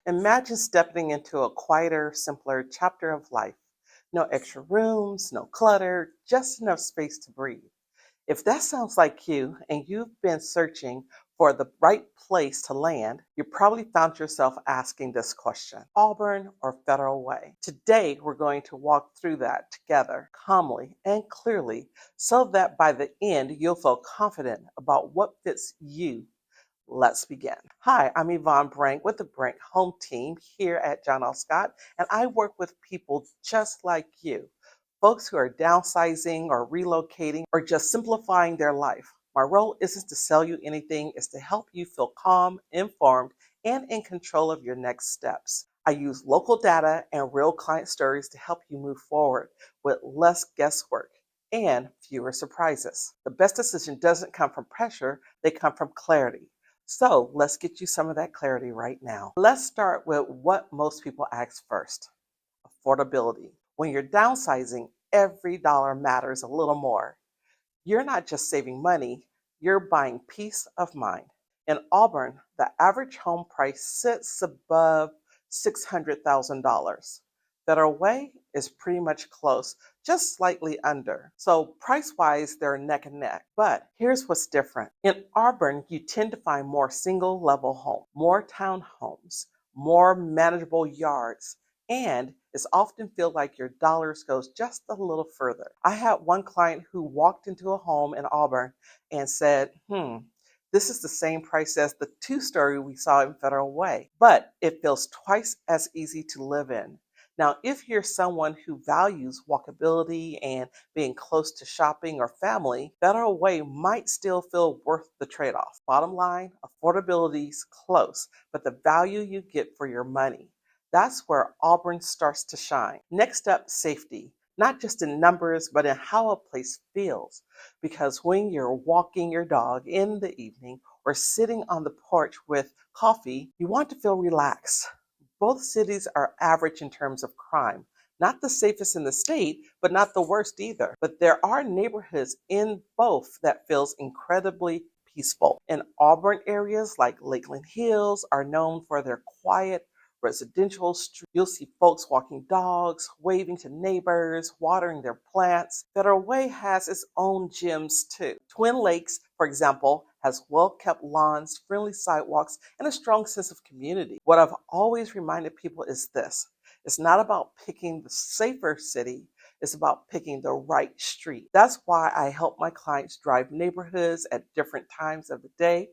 Imagine stepping into a quieter, simpler chapter of life. No extra rooms, no clutter, just enough space to breathe. If that sounds like you and you've been searching for the right place to land, you probably found yourself asking this question: Auburn or Federal Way? Today, we're going to walk through that together, calmly and clearly, so that by the end, you'll feel confident about what fits you. Let's begin. Hi, I'm Evonne Brank with the Brank Home Team here at John L. Scott, and I work with people just like you, folks who are downsizing or relocating or just simplifying their life. My role isn't to sell you anything, it's to help you feel calm, informed, and in control of your next steps. I use local data and real client stories to help you move forward with less guesswork and fewer surprises. The best decision doesn't come from pressure, they come from clarity. So let's get you some of that clarity right now. Let's start with what most people ask first: affordability. When you're downsizing, every dollar matters a little more. You're not just saving money, you're buying peace of mind. In Auburn, the average home price sits above $600,000. Federal Way is pretty much close, just slightly under. So price-wise, they're neck and neck. But here's what's different. In Auburn, you tend to find more single-level homes, more townhomes, more manageable yards, and it's often feel like your dollars goes just a little further. I had one client who walked into a home in Auburn and said, this is the same price as the two-story we saw in Federal Way, but it feels twice as easy to live in. Now, if you're someone who values walkability and being close to shopping or family, Federal Way might still feel worth the trade-off. Bottom line, affordability's close, but the value you get for your money. That's where Auburn starts to shine. Next up, safety. Not just in numbers, but in how a place feels. Because when you're walking your dog in the evening or sitting on the porch with coffee, you want to feel relaxed. Both cities are average in terms of crime. Not the safest in the state, but not the worst either. But there are neighborhoods in both that feels incredibly peaceful. In Auburn, areas like Lakeland Hills are known for their quiet residential street. You'll see folks walking dogs, waving to neighbors, watering their plants. Federal Way has its own gems too. Twin Lakes, for example, has well-kept lawns, friendly sidewalks, and a strong sense of community. What I've always reminded people is this: it's not about picking the safer city, it's about picking the right street. That's why I help my clients drive neighborhoods at different times of the day.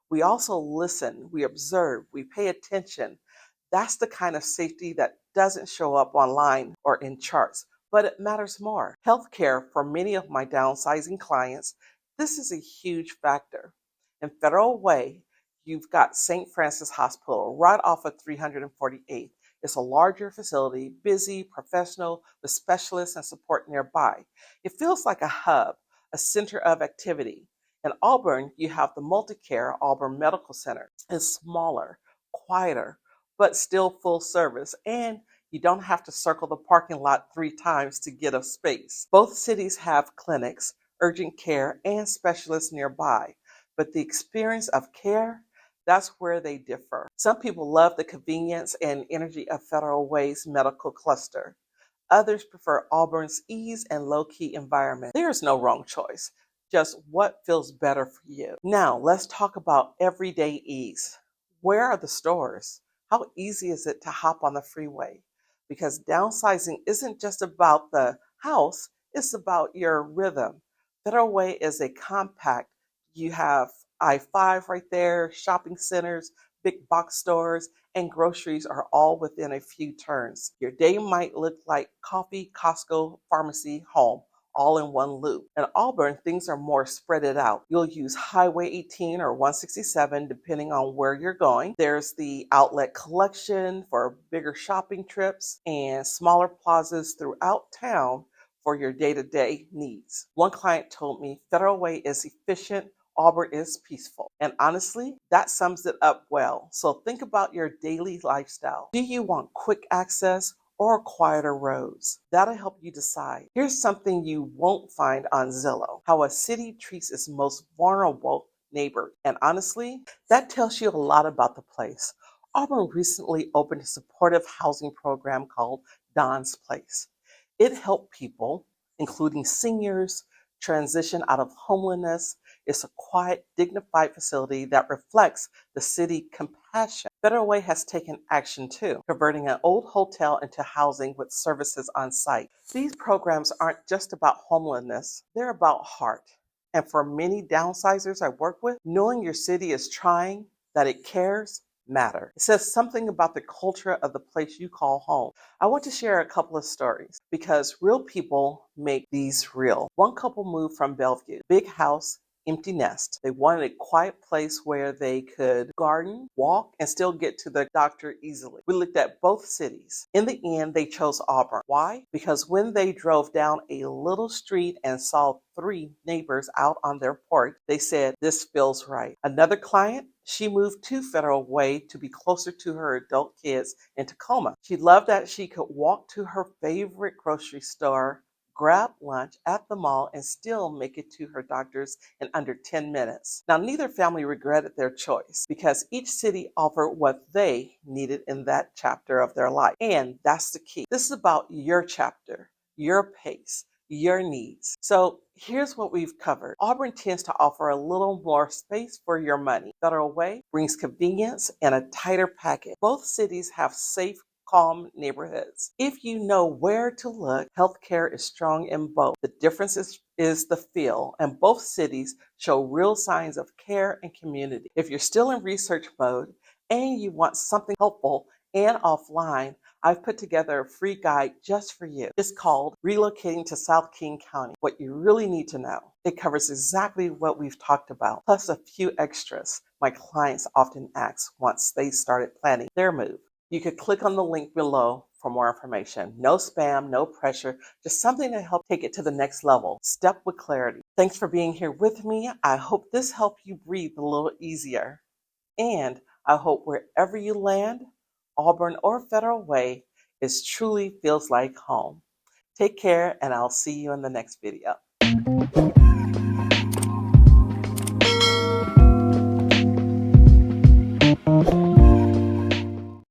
We also listen, we observe, we pay attention. That's the kind of safety that doesn't show up online or in charts, but it matters more. Healthcare, for many of my downsizing clients, this is a huge factor. In Federal Way, you've got St. Francis Hospital right off of 348th. It's a larger facility, busy, professional, with specialists and support nearby. It feels like a hub, a center of activity. In Auburn, you have the Multicare Auburn Medical Center. It's smaller, quieter, but still full service, and you don't have to circle the parking lot 3 times to get a space. Both cities have clinics, urgent care, and specialists nearby, but the experience of care, that's where they differ. Some people love the convenience and energy of Federal Way's medical cluster. Others prefer Auburn's ease and low-key environment. There's no wrong choice, just what feels better for you. Now, let's talk about everyday ease. Where are the stores? How easy is it to hop on the freeway? Because downsizing isn't just about the house, it's about your rhythm. Federal Way is a compact. You have I-5 right there, shopping centers, big box stores, and groceries are all within a few turns. Your day might look like coffee, Costco, pharmacy, home, all in one loop. In Auburn, things are more spread it out. You'll use Highway 18 or 167 depending on where you're going. There's the outlet collection for bigger shopping trips and smaller plazas throughout town for your day-to-day needs. One client told me Federal Way is efficient, Auburn is peaceful. And honestly, that sums it up well. So think about your daily lifestyle. Do you want quick access or quieter roads? That'll help you decide. Here's something you won't find on Zillow: how a city treats its most vulnerable neighbor. And honestly, that tells you a lot about the place. Auburn recently opened a supportive housing program called Don's Place. It helped people, including seniors, transition out of homelessness. It's a quiet, dignified facility that reflects the city compassion. Federal Way has taken action too, converting an old hotel into housing with services on site. These programs aren't just about homelessness, they're about heart. And for many downsizers I work with, knowing your city is trying, that it cares, matter. It says something about the culture of the place you call home. I want to share a couple of stories because real people make these real. One couple moved from Bellevue, big house, empty nest. They wanted a quiet place where they could garden, walk, and still get to the doctor easily. We looked at both cities. In the end, they chose Auburn. Why? Because when they drove down a little street and saw 3 neighbors out on their porch, they said, "This feels right." Another client, she moved to Federal Way to be closer to her adult kids in Tacoma. She loved that she could walk to her favorite grocery store, grab lunch at the mall, and still make it to her doctor's in under 10 minutes. Now, neither family regretted their choice because each city offered what they needed in that chapter of their life. And that's the key. This is about your chapter, your pace, your needs. So here's what we've covered. Auburn tends to offer a little more space for your money. Federal Way brings convenience and a tighter package. Both cities have safe, calm neighborhoods. If you know where to look, healthcare is strong in both. The difference is the feel, and both cities show real signs of care and community. If you're still in research mode and you want something helpful and offline, I've put together a free guide just for you. It's called Relocating to South King County, What You Really Need to Know. It covers exactly what we've talked about, plus a few extras my clients often ask once they started planning their move. You could click on the link below for more information. No spam, no pressure, just something to help take it to the next level. Step with clarity. Thanks for being here with me. I hope this helped you breathe a little easier. And I hope wherever you land, Auburn or Federal Way, it truly feels like home. Take care, and I'll see you in the next video.